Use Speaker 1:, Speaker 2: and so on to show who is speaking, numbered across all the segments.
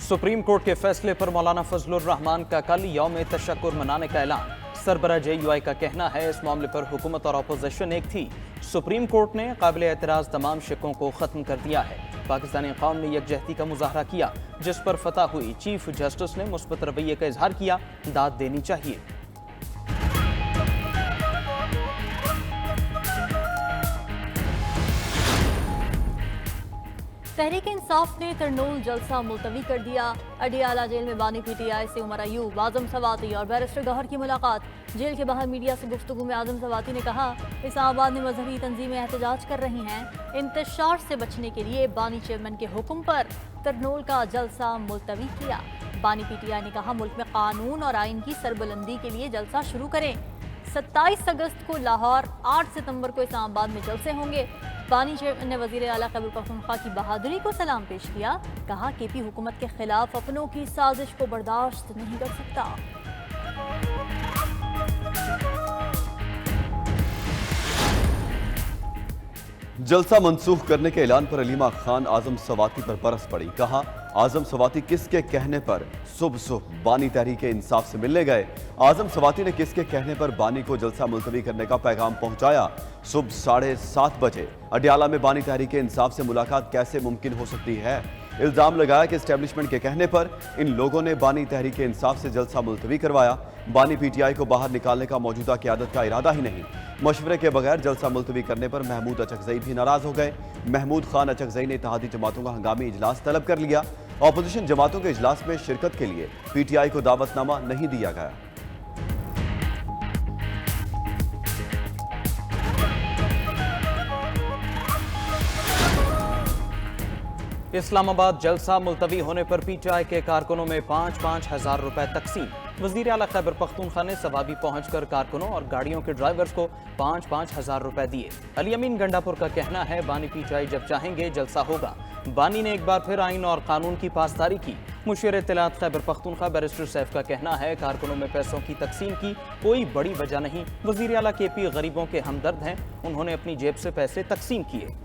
Speaker 1: Supreme court के फैसले पर मौलाना फजलुर रहमान का कल यौम तशक्कुर मनाने का ऐलान। सरबराह JUI का कहना है इस मामले पर हुकूमत और अपोजिशन एक थी। सुप्रीम कोर्ट ने काबिल एतराज़ तमाम शिकों को ख़त्म कर दिया है। पाकिस्तानी कौम ने यकजहती का मुजाहरा किया, जिस पर फतह हुई। चीफ जस्टिस ने मुस्बत रवैये का इजहार किया, दाद देनी चाहिए।
Speaker 2: तहरीक इंसाफ ने तरनोल जलसा मुलतवी कर दिया। अडियाला जेल में बानी PTI से उमर अयूब, आजम सवाती और बैरिस्टर गौहर की मुलाकात। जेल के बाहर मीडिया से गुफ्तगू में आजम सवाती ने कहा, इस्लामाबाद में मजहबी तंजीमें एहतजाज कर रही हैं। इंतशार से बचने के लिए बानी चेयरमैन के हुक्म पर तरनोल का जलसा मुलतवी किया। बानी PTI ने कहा, मुल्क में कानून और आइन की सरबुलंदी के लिए जलसा शुरू करें। 27 अगस्त को लाहौर, 8 सितंबर को इस्लामाबाद में जलसे होंगे। बानी चेयरमैन ने वज़ीर आला खैबर पख्तूनख्वा की बहादुरी को सलाम पेश किया। कहा, KP हुकूमत के खिलाफ अपनों की साजिश को बर्दाश्त नहीं कर सकता।
Speaker 3: जलसा मंसूख करने के ऐलान पर अलीमा खान आजम सवाती पर बरस पड़ी। कहा, आजम सवाती किसके कहने पर सुबह बानी तहरीक इंसाफ से मिलने गए? आजम सवाती ने किसके कहने पर बानी को जलसा मुलतवी करने का पैगाम पहुंचाया? सुबह 7:30 बजे अडियाला में बानी तहरीक इंसाफ से मुलाकात कैसे मुमकिन हो सकती है? इल्जाम लगाया कि एस्टेब्लिशमेंट के कहने पर इन लोगों ने बानी तहरीक इंसाफ से जलसा मुलतवी करवाया। बानी PTI को बाहर निकालने का मौजूदा क़यादत का इरादा ही नहीं। मशवरे के बगैर जलसा मुलतवी करने पर महमूद अचकजई भी नाराज हो गए। महमूद खान अचकजई ने इत्तेहादी जमातों का हंगामी इजलास तलब कर लिया। अपोजिशन जमातों के इजलास में शिरकत के लिए PTI को दावतनामा नहीं दिया गया।
Speaker 1: इस्लामाबाद जलसा मुलतवी होने पर PTI के कारकुनों में 5-5 हज़ार रुपए तकसीम। वज़ीर आला खैबर पख्तूनख्वा ने सवाबी पहुंचकर कारकुनों और गाड़ियों के ड्राइवर्स को 5-5 हज़ार रुपए दिए। अली अमीन गंडापुर का कहना है, बानी PTI जब चाहेंगे जलसा होगा। बानी ने एक बार फिर आइन और कानून की पासदारी की। मुशीर इत्तलात खैबर पख्तूनख्वा बैरिस्टर सैफ का कहना है, कारकुनों में पैसों की तकसीम की कोई बड़ी वजह नहीं। वज़ीर आला KP गरीबों के हमदर्द हैं, उन्होंने अपनी जेब से पैसे तकसीम किए।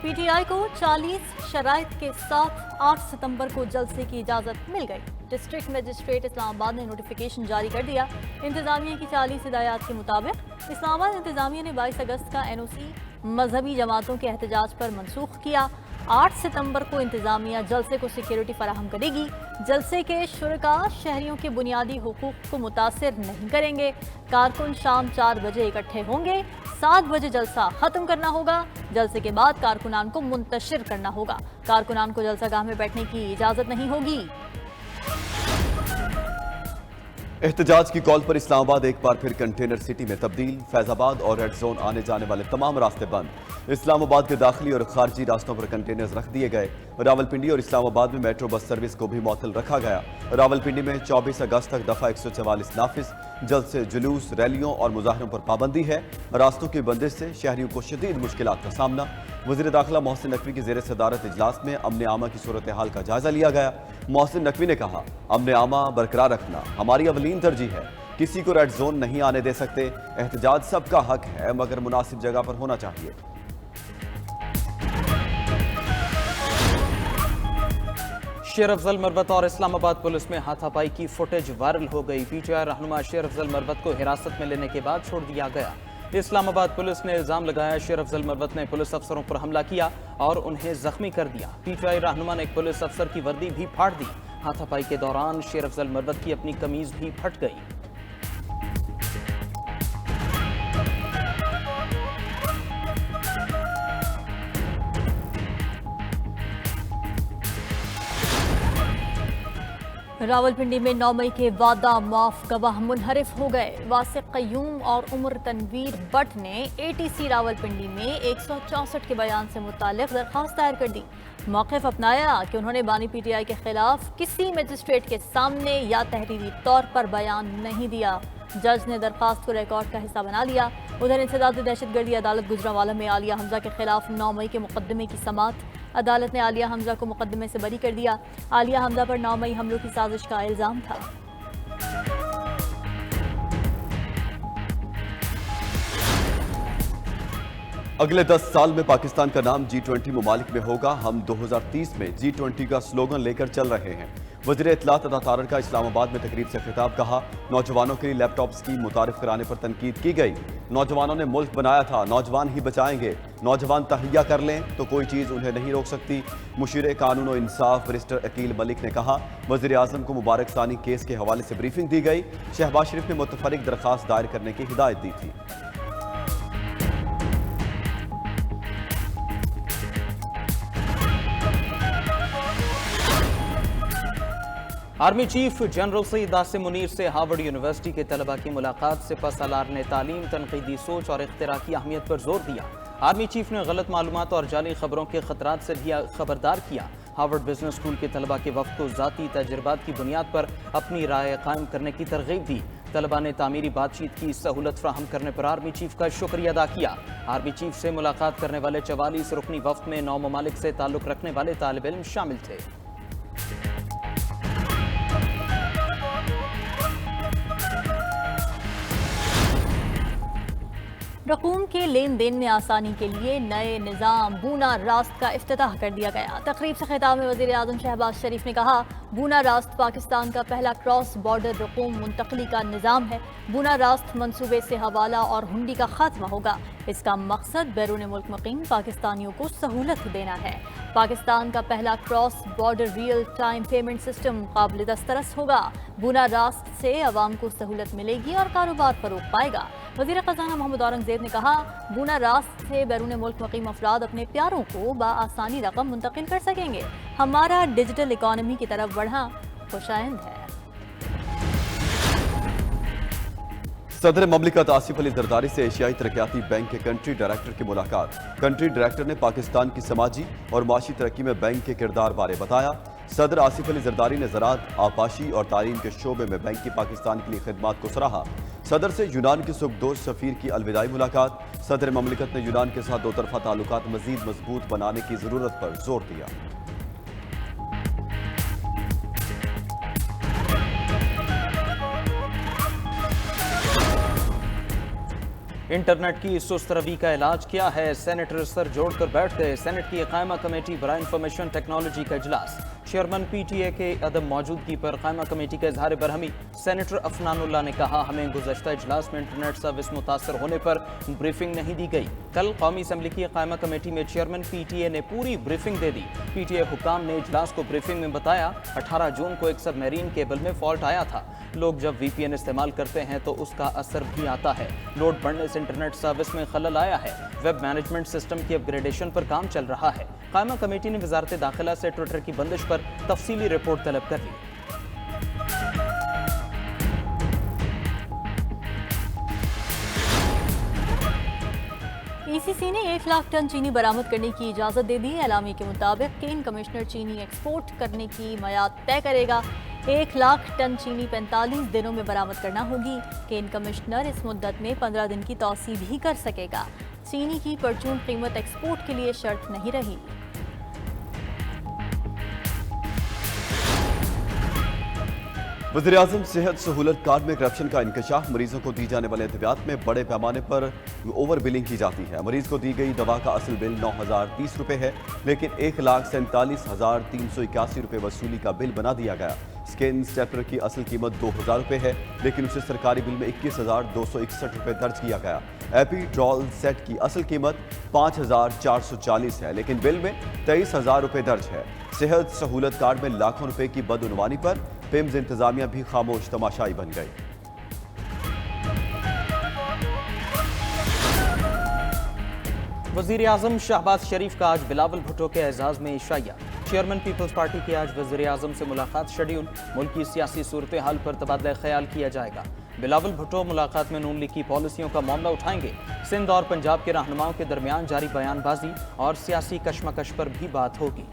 Speaker 2: PTI को 40 शराइत के साथ 8 सितंबर को जलसे की इजाज़त मिल गई। डिस्ट्रिक्ट मजिस्ट्रेट इस्लामाबाद ने नोटिफिकेशन जारी कर दिया। इंतजामिया की 40 हिदायत के मुताबिक इस्लामाबाद इंतजामिया ने 22 अगस्त का NOC मजहबी जमातों के एहतजाज पर मनसूख किया। 8 सितंबर को इंतजामिया जलसे को सिक्योरिटी फराहम करेगी। जलसे के शुरका शहरियों के बुनियादी हुकूक को मुतासिर नहीं करेंगे। कारकुन शाम 4 बजे इकट्ठे होंगे। 7 बजे जलसा खत्म करना होगा। जलसे के बाद कारकुनान को मुंतशिर करना होगा। कारकुनान को जलसागाह में बैठने की इजाजत नहीं होगी।
Speaker 3: एहतजाज की कॉल पर इस्लामाबाद एक बार फिर कंटेनर सिटी में तब्दील। फैजाबाद और रेड जोन आने जाने वाले तमाम रास्ते बंद। इस्लामाबाद के दाखिली और खारजी रास्तों पर कंटेनर्स रख दिए गए। रावलपिंडी और इस्लामाबाद में मेट्रो बस सर्विस को भी मअतल रखा गया। रावलपिंडी में 24 अगस्त तक दफा 144 नाफिज। जल्द से जुलूस, रैलियों और मुजाहरों पर पाबंदी है। रास्तों की बंदिश से शहरियों को शदीद मुश्किलात का सामना। वज़ीर दाखिला मोहसिन नकवी की ज़ेर सदारत इजलास में अमन आमा की सूरत हाल का जायजा लिया गया। मोहसिन नकवी ने कहा, अमन आमा बरकरार रखना हमारी अवलीन तरजीह है। किसी को रेड जोन नहीं आने दे सकते। एहतजाज सबका हक है, मगर मुनासिब जगह पर होना चाहिए।
Speaker 1: शेर अफजल मरवत और इस्लामाबाद पुलिस में हाथापाई की फुटेज वायरल हो गई। PTI रहनुमा शेर अफजल मरवत को हिरासत में लेने के बाद छोड़ दिया गया। इस्लामाबाद पुलिस ने इल्जाम लगाया, शेर अफजल मरवत ने पुलिस अफसरों पर हमला किया और उन्हें जख्मी कर दिया। PTI रहनुमा ने एक पुलिस अफसर की वर्दी भी फाड़ दी। हाथापाई के दौरान शेर अफजल मरवत की अपनी कमीज भी फट गई।
Speaker 2: रावलपिंडी में 9 मई के वादा माफ गवाह मुनहरिफ हो गए। वासिक कयूम और उमर तनवीर बट ने ATC रावलपिंडी में 164 के बयान से मुताल्लिक दरख्वास्त दायर कर दी। मौक़िफ़ अपनाया कि उन्होंने बानी PTI के खिलाफ किसी मजिस्ट्रेट के सामने या तहरीरी तौर पर बयान नहीं दिया। जज ने दरख्वास्त को रिकॉर्ड का हिस्सा बना लिया। उधर इंसदाद दहशतगर्दी अदालत गुजरांवाला में आलिया हमजा के खिलाफ 9 मई के मुकदमे की समाअत। अदालत ने आलिया हमजा को मुकदमे से बरी कर दिया। आलिया हमजा पर 9 मई हमलों की साजिश का इल्ज़ाम था।
Speaker 3: अगले 10 साल में पाकिस्तान का नाम G20 मुमालिक में होगा। हम 2030 में G20 का स्लोगन लेकर चल रहे हैं। वज़ीर इत्तलात अता तारड़ का इस्लामाबाद में तकरीब से खिताब। कहा, नौजवानों के लिए लैपटॉप स्कीम मुतारिफ कराने पर तनकीद की गई। नौजवानों ने मुल्क बनाया था, नौजवान ही बचाएंगे। नौजवान तहैया कर लें तो कोई चीज़ उन्हें नहीं रोक सकती। मुशीर कानून और इंसाफ बैरिस्टर अकील मलिक ने कहा, वज़ीर आज़म को मुबारक सानी केस के हवाले से ब्रीफिंग दी गई। शहबाज शरीफ ने मुतफरिक दरख्वास्त दायर करने की हिदायत दी थी।
Speaker 1: Army chief general Saeed Asim Munir से हार्वर्ड यूनिवर्सिटी के तलबा की मुलाकात से पस अलार ने तालीम, तनकीदी सोच और इख्तिरा की अहमियत पर जोर दिया। आर्मी चीफ ने गलत मालूमात और जाली खबरों के खतरात से भी खबरदार किया। हार्वर्ड बिजनेस स्कूल के तलबा के वक्त को ज़ाती तजुर्बात की बुनियाद पर अपनी राय कायम करने की तरगीब दी। तलबा ने तामीरी बातचीत की सहूलत फ्राहम करने पर आर्मी चीफ का शुक्रिया अदा किया। आर्मी चीफ से मुलाकात करने वाले 44 रुकनी वफ्द में 9 ममालिक से ताल्लुक़ रखने वाले तालिब इल्म शामिल थे।
Speaker 2: रकूम के लेन देन में आसानी के लिए नए निज़ाम बूना रास्त का इफ्तिताह कर दिया गया। तकरीब से खिताब में वज़ीर आज़म शहबाज शरीफ ने कहा, बूना रास्त पाकिस्तान का पहला क्रॉस बॉर्डर रकूम मुंतकली का निज़ाम है। बूना रास्त मनसूबे से हवाला और हुंडी का खात्मा होगा। इसका मकसद बैरून मुल्क मुकीम पाकिस्तानियों को सहूलत देना है। पाकिस्तान का पहला cross border real time payment system काबिल दस्तरस होगा। बूना रास्त से अवाम को सहूलत मिलेगी और कारोबार फरोग पाएगा। वज़ीर ख़ज़ाना मोहम्मद औरंगज़ेब ने कहा, बूना रास्त से बैरून मुल्क मुकीम अफराद अपने प्यारों को बआसानी रकम मुंतकिल कर सकेंगे। हमारा डिजिटल इकॉनमी की तरफ बढ़ना खुशाइंद है।
Speaker 3: सदर ममलिकत आसिफ अली जरदारी से एशियाई तरक्याती बैंक के कंट्री डायरेक्टर की मुलाकात। कंट्री डायरेक्टर ने पाकिस्तान की समाजी और माशी तरक्की में बैंक के किरदार बारे बताया। सदर आसिफ अली जरदारी ने ज़राअत, आपाशी और तालीम के शोबे में बैंक की पाकिस्तान के लिए खिदमात को सराहा। सदर से यूनान के सुखदोश सफ़ीर की अलविदाई मुलाकात। सदर ममलिकत ने यूनान के साथ दोतरफा ताल्लुकात मज़ीद मजबूत बनाने की ज़रूरत पर जोर दिया।
Speaker 1: इंटरनेट की सुस्त रवि का इलाज क्या है? सेनेटर सर जोड़कर बैठ गए। सेनेट की कायमा कमेटी बराए इंफॉर्मेशन टेक्नोलॉजी का इजलास। चेयरमैन PTA के अदम मौजूदगी पर कायमा कमेटी का इजहार बरहमी। सेनेटर अफनानुल्लाह ने कहा, हमें गुज़श्ता इजलास में इंटरनेट सर्विस मुतासर होने पर ब्रीफिंग नहीं दी गई। कल कौमी असम्बली की कायमा कमेटी में चेयरमैन PTA ने पूरी ब्रीफिंग दे दी। PTA हुकाम ने इजलास को ब्रीफिंग में बताया, 18 जून को एक सबमरीन केबल में फॉल्ट आया था। लोग जब VPN इस्तेमाल करते हैं तो उसका असर भी आता है। लोड बढ़ने से इंटरनेट सर्विस में खलल आया है। वेब मैनेजमेंट सिस्टम की अपग्रेडेशन पर काम चल रहा है। कायमा कमेटी ने वजारत दाखिला से ट्विटर की बंदिश पर तफसीली रिपोर्ट तलब कर ली।
Speaker 2: ECC ने 1 लाख टन चीनी बरामद करने की इजाज़त दे दी। एलामी के मुताबिक केन कमिश्नर चीनी एक्सपोर्ट करने की मयाद तय करेगा। 1 लाख टन चीनी 45 दिनों में बरामद करना होगी। केन कमिश्नर इस मुद्दत में 15 दिन की तौसी भी कर सकेगा। चीनी की परचून कीमत एक्सपोर्ट के लिए शर्त नहीं रही।
Speaker 3: वज़ीर आज़म सेहत सहूलत कार्ड में करप्शन का इंकशाफ। मरीजों को दी जाने वाले अद्वियात में बड़े पैमाने पर ओवर बिलिंग की जाती है। मरीज को दी गई दवा का असल बिल 9,030 रुपये है, लेकिन 1,47,381 रुपये वसूली का बिल बना दिया गया। स्किन स्टेपलर की असल कीमत 2,000 रुपये है, लेकिन उसे सरकारी बिल में 21,261 रुपये दर्ज किया गया। एपीड्रॉल सेट की असल कीमत 5,440 है, लेकिन बिल में 23,000 रुपये दर्ज है। सेहत सहूलत कार्ड में लाखों रुपए की बदउनवानी पर पिम्स इंतजामिया भी खामोश तमाशाई बन गई।
Speaker 1: वज़ीर आज़म शहबाज शरीफ का आज बिलावल भुट्टो के एजाज़ में इशाया। चेयरमैन पीपल्स पार्टी की आज वज़ीर आज़म से मुलाकात शेड्यूल। मुल्क की सियासी सूरत हाल पर तबादला ख्याल किया जाएगा। बिलावल भुट्टो मुलाकात में नून लीग की पॉलिसियों का मामला उठाएंगे। सिंध और पंजाब के रहनुमाओं के दरमियान जारी बयानबाजी और सियासी कशमकश पर भी बात होगी।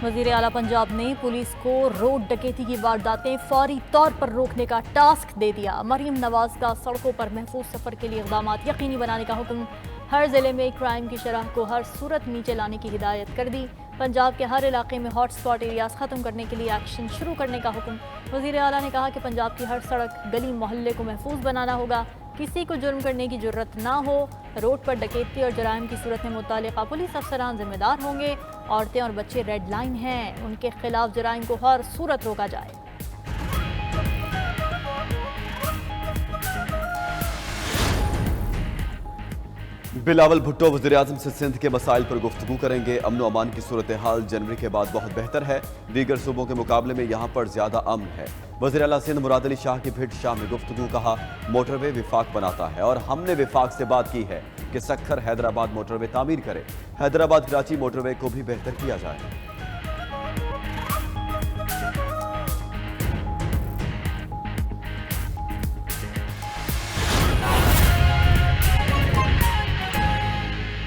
Speaker 2: वज़ीर आला पंजाब ने पुलिस को रोड डकैती की वारदातें फौरी तौर पर रोकने का टास्क दे दिया। मरीम नवाज का सड़कों पर महफूज सफर के लिए इक़दाम यकीनी बनाने का हुक्म। हर जिले में क्राइम की शरह को हर सूरत नीचे लाने की हिदायत कर दी। पंजाब के हर इलाके में हॉट स्पॉट एरियाज ख़त्म करने के लिए एक्शन शुरू करने का हुक्म। वज़ीर आला ने कहा कि पंजाब की हर सड़क गली मोहल्ले को महफूज बनाना होगा, किसी को जुर्म करने की जुर्रत ना हो। रोड पर डकैती और जराइम की सूरत में मुतालिका पुलिस अफसरान जिम्मेदार होंगे। औरतें और बच्चे रेड लाइन हैं, उनके खिलाफ जराइम को हर सूरत रोका जाए।
Speaker 3: बिलावल भुट्टो वज़ीर-ए-आज़म से सिंध के मसाइल पर गुफ्तगू करेंगे। अमन व अमान की सूरत हाल जनवरी के बाद बहुत बेहतर है, दीगर सूबों के मुकाबले में यहाँ पर ज्यादा अमन है। वज़ीर आला सिंध मुराद अली शाह की भिट शाह में गुफ्तगू, कहा मोटरवे विफाक बनाता है और हमने विफाक से बात की है कि सक्खर हैदराबाद मोटरवे तामीर करे, हैदराबाद कराची मोटरवे को भी बेहतर किया जाए।